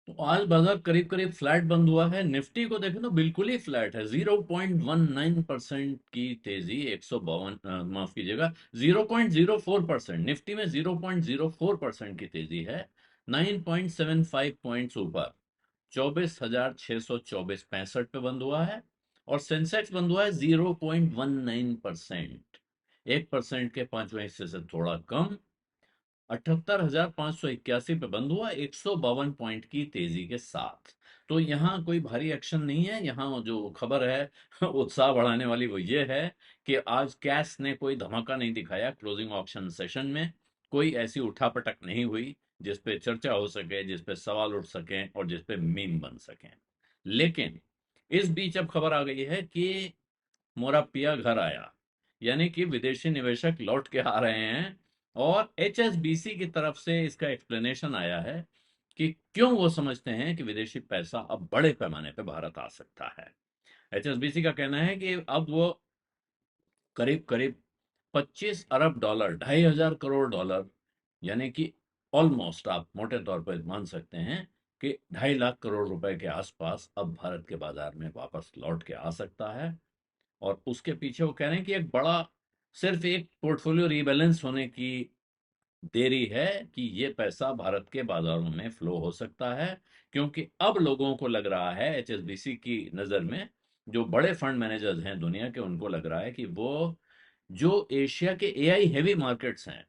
तो आज बाजार करीब करीब फ्लैट बंद हुआ है। निफ्टी को देखें तो बिल्कुल ही फ्लैट है, 0.19% की तेजी, 152, माफ कीजिएगा, 0.04%। निफ्टी में 0.04% की तेजी है, 9.75 पॉइंट्स ऊपर 24,624.65 पे बंद हुआ है। और सेंसेक्स बंद हुआ है 0.19%, 1% के पांचवें हिस्से से थोड़ा कम, 78,581 पे बंद हुआ, 152 पॉइंट की तेजी के साथ। तो यहाँ कोई भारी एक्शन नहीं है। यहाँ जो खबर है उत्साह बढ़ाने वाली, वो ये है कि आज कैश ने कोई धमाका नहीं दिखाया क्लोजिंग ऑक्शन सेशन में। कोई ऐसी उठापटक नहीं हुई जिस पे चर्चा हो सके, जिस पे सवाल उठ सके और जिस पे मीम बन सके। लेकिन इस बीच अब खबर आ गई है कि मोरा पिया घर आया, यानी कि विदेशी निवेशक लौट के आ रहे हैं। और एचएसबीसी की तरफ से इसका एक्सप्लेनेशन आया है कि क्यों वो समझते हैं कि विदेशी पैसा अब बड़े पैमाने पे भारत आ सकता है। एचएसबीसी का कहना है कि अब वो करीब करीब 25 अरब डॉलर, 2,500 करोड़ डॉलर, यानी कि ऑलमोस्ट आप मोटे तौर पर मान सकते हैं कि 2.5 लाख करोड़ रुपए के आसपास अब भारत के बाजार में वापस लौट के आ सकता है। और उसके पीछे वो कह रहे हैं कि एक बड़ा, सिर्फ एक पोर्टफोलियो रीबैलेंस होने की देरी है कि ये पैसा भारत के बाजारों में फ्लो हो सकता है। क्योंकि अब लोगों को लग रहा है, एचएसबीसी की नजर में, जो बड़े फंड मैनेजर्स हैं दुनिया के, उनको लग रहा है कि वो जो एशिया के एआई हैवी मार्केट्स हैं,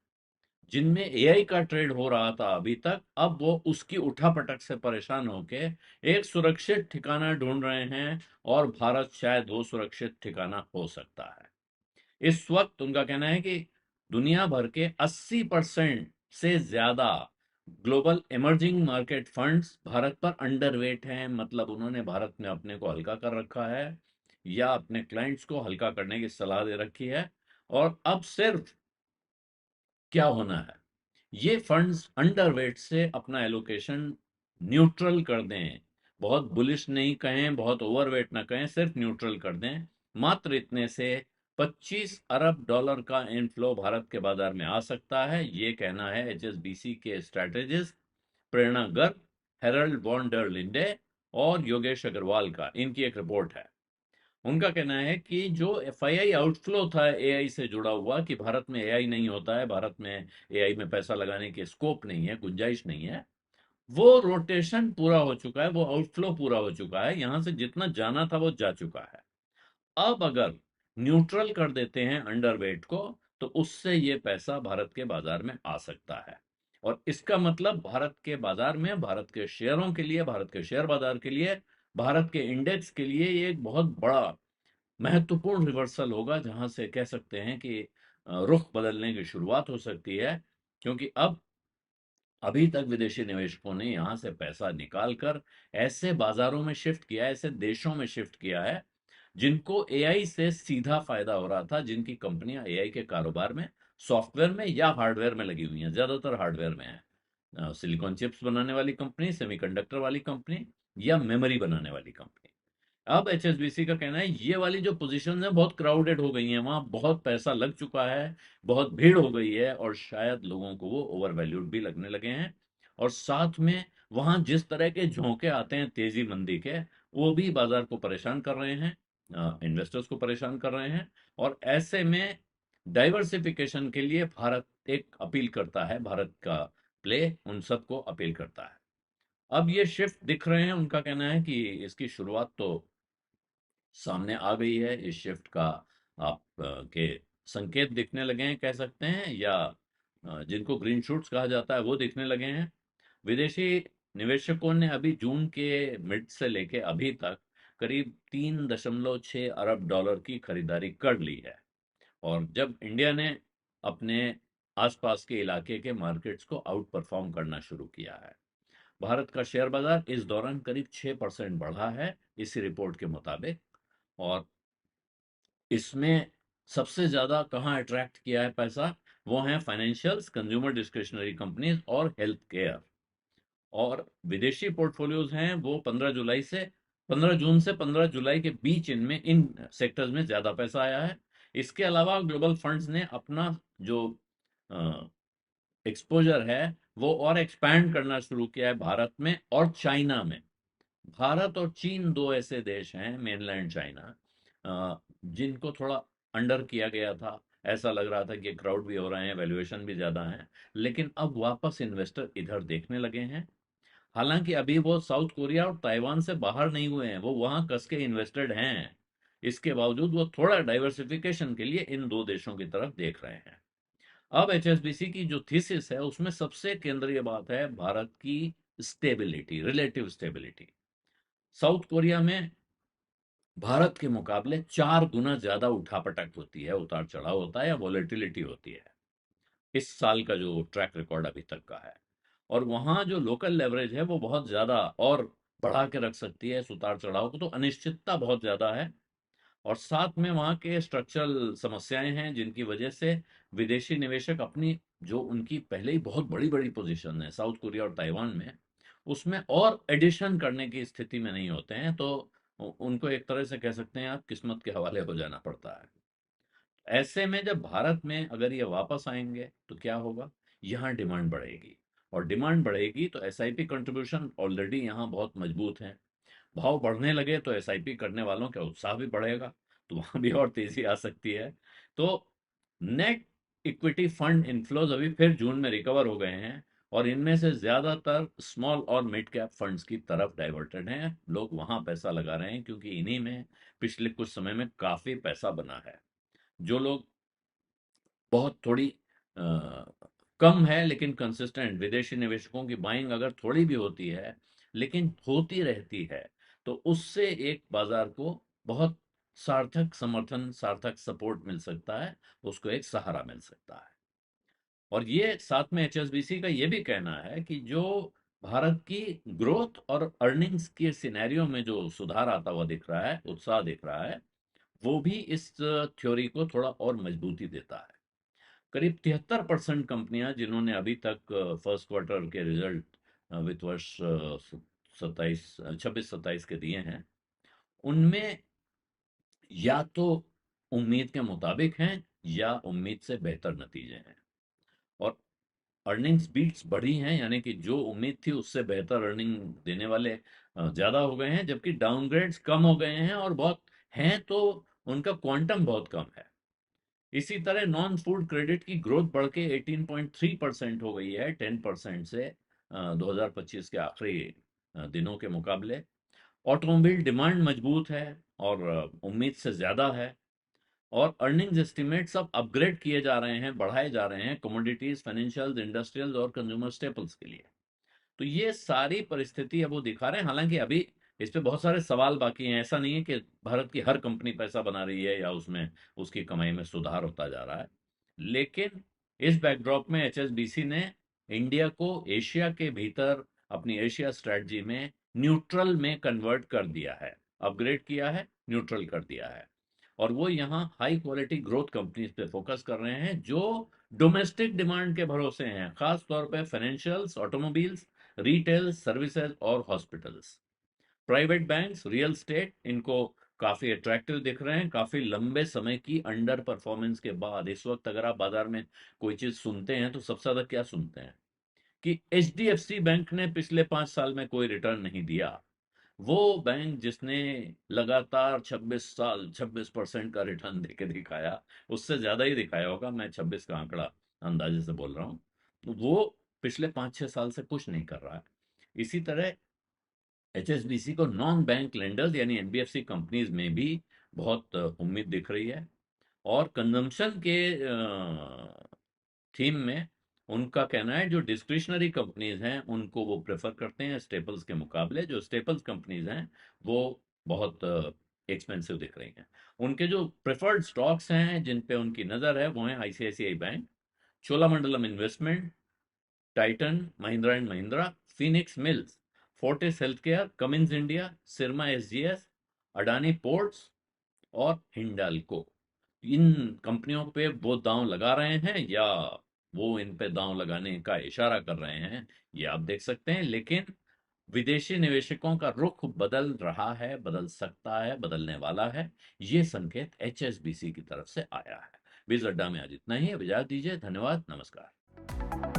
जिनमें एआई का ट्रेड हो रहा था अभी तक, अब वो उसकी उठापटक से परेशान होके एक सुरक्षित ठिकाना ढूंढ रहे हैं। और भारत शायद वो सुरक्षित ठिकाना हो सकता है। इस वक्त उनका कहना है कि दुनिया भर के 80% से ज्यादा global emerging market funds Bharat पर अंडरवेट हैं। मतलब उन्होंने भारत में अपने को हल्का कर रखा है या अपने क्लाइंट्स को हल्का करने की सलाह दे रखी है। और अब सिर्फ क्या होना है, ये फंड्स अंडरवेट से अपना एलोकेशन न्यूट्रल कर दें। बहुत बुलिश नहीं कहें, बहुत ओवरवेट ना कहें, सिर्फ न्यूट्रल कर दें। मात्र इतने से 25 अरब डॉलर का इनफ्लो भारत के बाजार में आ सकता है, ये कहना है एचएसबीसी के strategist Prerna Garg, Herald van der Linde और योगेश अग्रवाल का। इनकी एक रिपोर्ट है। उनका कहना है कि जो एफआईआई आउटफ्लो था एआई से जुड़ा हुआ, कि भारत में एआई नहीं होता है, भारत में एआई में पैसा लगाने के स्कोप नहीं है, गुंजाइश नहीं है, वो रोटेशन पूरा हो चुका है, वो आउटफ्लो पूरा हो चुका है। यहां से जितना जाना था वो जा चुका है। अब अगर न्यूट्रल कर देते हैं अंडरवेट को, तो उससे ये पैसा भारत के बाजार में आ सकता है। और इसका मतलब भारत के बाजार में, भारत के शेयरों के लिए, भारत के शेयर बाजार के लिए, भारत के इंडेक्स के लिए ये एक बहुत बड़ा महत्वपूर्ण रिवर्सल होगा, जहां से कह सकते हैं कि रुख बदलने की शुरुआत हो सकती है। क्योंकि अब अभी तक विदेशी निवेशकों ने यहां से पैसा निकालकर ऐसे बाजारों में शिफ्ट किया है, ऐसे देशों में शिफ्ट किया है जिनको एआई से सीधा फायदा हो रहा था, जिनकी कंपनियां एआई के कारोबार में, सॉफ्टवेयर में या हार्डवेयर में लगी हुई हैं, ज्यादातर हार्डवेयर में है। सिलिकॉन चिप्स बनाने वाली कंपनी, सेमीकंडक्टर वाली कंपनी या मेमोरी बनाने वाली कंपनी। अब एचएसबीसी का कहना है ये वाली जो पोजीशन है बहुत क्राउडेड हो गई है, वहां बहुत पैसा लग चुका है, बहुत भीड़ हो गई है, और शायद लोगों को वो ओवर वैल्यूड भी लगने लगे हैं। और साथ में वहां जिस तरह के झोंके आते हैं तेजी मंदी के, वो भी बाजार को परेशान कर रहे हैं, इन्वेस्टर्स को परेशान कर रहे हैं। और ऐसे में डाइवर्सिफिकेशन के लिए भारत एक अपील करता है, भारत का प्ले उन सबको अपील करता है। अब ये शिफ्ट दिख रहे हैं। उनका कहना है कि इसकी शुरुआत तो सामने आ गई है, इस शिफ्ट का आप के संकेत दिखने लगे हैं, कह सकते हैं, या जिनको ग्रीन शूट्स कहा जाता है वो दिखने लगे हैं। विदेशी निवेशकों ने अभी जून के मिड से लेके अभी तक करीब 3.6 अरब डॉलर की खरीदारी कर ली है। और जब इंडिया ने अपने आसपास के इलाके के मार्केट्स को आउट परफॉर्म करना शुरू किया है, भारत का शेयर बाजार इस दौरान करीब 6% बढ़ा है, इसी रिपोर्ट के मुताबिक। और इसमें सबसे ज्यादा कहाँ अट्रैक्ट किया है पैसा, वो है फाइनेंशियल्स, कंज्यूमर डिस्क्रिशनरी कंपनीज और हेल्थ केयर। और विदेशी पोर्टफोलियोज हैं वो 15 जून से 15 जुलाई के बीच इनमें, इन सेक्टर्स में ज्यादा पैसा आया है। इसके अलावा ग्लोबल फंड्स ने अपना जो एक्सपोजर है वो और एक्सपैंड करना शुरू किया है भारत में और चाइना में। भारत और चीन दो ऐसे देश हैं, मेनलैंड चाइना, जिनको थोड़ा अंडर किया गया था। ऐसा लग रहा था कि क्राउड भी हो रहे हैं, वैल्यूएशन भी ज्यादा है, लेकिन अब वापस इन्वेस्टर इधर देखने लगे हैं। हालांकि अभी वो साउथ कोरिया और ताइवान से बाहर नहीं हुए हैं, वो वहां कस के इन्वेस्टेड हैं। इसके बावजूद वो थोड़ा डाइवर्सिफिकेशन के लिए इन दो देशों की तरफ देख रहे हैं। अब एचएसबीसी की जो थीसिस है उसमें सबसे केंद्रीय बात है भारत की stability, relative stability. South Korea में भारत के मुकाबले 4 गुना ज्यादा उठापटक होती है, उतार चढ़ाव होता है या वॉलेटिलिटी होती है, इस साल का जो ट्रैक रिकॉर्ड अभी तक का है। और वहां जो लोकल लेवरेज है वो बहुत ज्यादा और बढ़ा के रख सकती है इस उतार चढ़ाव को, तो अनिश्चितता बहुत ज्यादा है। और साथ में वहां के स्ट्रक्चरल समस्याएं हैं जिनकी वजह से विदेशी निवेशक अपनी, जो उनकी पहले ही बहुत बड़ी बड़ी पोजीशन है साउथ कोरिया और ताइवान में, उसमें और एडिशन करने की स्थिति में नहीं होते हैं। तो उनको एक तरह से कह सकते हैं आप, किस्मत के हवाले हो जाना पड़ता है। ऐसे में जब भारत में अगर ये वापस आएंगे तो क्या होगा, यहाँ डिमांड बढ़ेगी। और डिमांड बढ़ेगी तो एसआईपी कंट्रीब्यूशन ऑलरेडी यहाँ बहुत मजबूत है। भाव बढ़ने लगे तो एसआईपी करने वालों का उत्साह भी बढ़ेगा, तो वहां भी और तेजी आ सकती है। तो नेट इक्विटी फंड इनफ्लोज अभी फिर जून में रिकवर हो गए हैं, और इनमें से ज्यादातर स्मॉल और मिड कैप फंड्स की तरफ डाइवर्टेड हैं। लोग वहां पैसा लगा रहे हैं क्योंकि इन्हीं में पिछले कुछ समय में काफी पैसा बना है। जो लोग बहुत थोड़ी कम है लेकिन कंसिस्टेंट, विदेशी निवेशकों की बाइंग अगर थोड़ी भी होती है लेकिन होती रहती है, तो उससे एक बाजार को बहुत सार्थक समर्थन, सार्थक सपोर्ट मिल सकता है, उसको एक सहारा मिल सकता है। और ये साथ में एचएसबीसी का ये भी कहना है कि जो भारत की ग्रोथ और अर्निंग्स के सिनेरियो में जो सुधार आता हुआ दिख रहा है, उत्साह दिख रहा है, वो भी इस थ्योरी को थोड़ा और मजबूती देता है। करीब 73% कंपनियां जिन्होंने अभी तक फर्स्ट क्वार्टर के रिजल्ट वित्त वर्ष 26-27 के दिए हैं, उनमें या तो उम्मीद के मुताबिक हैं या उम्मीद से बेहतर नतीजे हैं। और अर्निंग्स बीट्स बढ़ी हैं, यानी कि जो उम्मीद थी उससे बेहतर अर्निंग देने वाले ज्यादा हो गए हैं, जबकि डाउनग्रेड्स कम हो गए हैं, और बहुत हैं तो उनका क्वांटम बहुत कम है। इसी तरह नॉन फूड क्रेडिट की ग्रोथ बढ़ के 18.3% हो गई है, 10% से 2025 के आखिरी दिनों के मुकाबले। ऑटोमोबाइल डिमांड मजबूत है और उम्मीद से ज्यादा है। और अर्निंग्स एस्टिमेट्स अब अपग्रेड किए जा रहे हैं, बढ़ाए जा रहे हैं कमोडिटीज, फाइनेंशियल्स, इंडस्ट्रियल्स और कंज्यूमर स्टेपल्स के लिए। तो ये सारी परिस्थिति अब वो दिखा रहे हैं। हालांकि अभी इस पे बहुत सारे सवाल बाकी हैं। ऐसा नहीं है कि भारत की हर कंपनी पैसा बना रही है या उसमें उसकी कमाई में सुधार होता जा रहा है, लेकिन इस बैकड्रॉप में एचएसबीसी ने इंडिया को एशिया के भीतर अपनी एशिया स्ट्रेटजी में न्यूट्रल में कन्वर्ट कर दिया है, अपग्रेड किया है, न्यूट्रल कर दिया है। और वो यहाँ हाई क्वालिटी ग्रोथ कंपनीज पे फोकस कर रहे हैं जो डोमेस्टिक डिमांड के भरोसे हैं, खास तौर पे फाइनेंशियल्स, ऑटोमोबाइल्स, रिटेल, सर्विसेज और hospitals. Private banks, real estate, इनको काफी अट्रैक्टिव दिख रहे हैं। काफी लंबे समय की अंडर परफॉर्मेंस के बाद इस वक्त अगर आप बाजार में कोई चीज सुनते हैं तो सबसे ज्यादा क्या सुनते हैं कि एचडीएफसी बैंक ने पिछले 5 साल में कोई रिटर्न नहीं दिया। वो बैंक जिसने लगातार 26 साल 26% का रिटर्न देके दिखाया, उससे ज्यादा ही दिखाया होगा, मैं 26 का आंकड़ा अंदाजे से बोल रहा हूँ, तो वो पिछले 5-6 साल से कुछ नहीं कर रहा है। इसी तरह एचएसबीसी को नॉन बैंक लेंडर्स यानी एनबीएफसी कंपनीज में भी बहुत उम्मीद दिख रही है। और कंजम्पशन के थीम में उनका कहना है जो डिस्क्रिशनरी कंपनीज हैं उनको वो प्रेफर करते हैं स्टेपल्स के मुकाबले। जो स्टेपल्स कंपनीज हैं वो बहुत एक्सपेंसिव दिख रही हैं। उनके जो प्रेफर्ड स्टॉक्स हैं जिन पे उनकी नज़र है वो है ICICI bank, Cholamandalam investment, Titan, Mahindra and Mahindra, Phoenix Mills, Fortis Healthcare, Cummins India, Syrma SGS, Adani ports और हिंडाल्को। इन कंपनियों पे वो दांव लगा रहे हैं या वो इन पे दांव लगाने का इशारा कर रहे हैं, ये आप देख सकते हैं। लेकिन विदेशी निवेशकों का रुख बदल रहा है, बदल सकता है, बदलने वाला है, ये संकेत एचएसबीसी की तरफ से आया है। बीज अड्डा में आज इतना ही। अब इजाजत दीजिए, धन्यवाद, नमस्कार।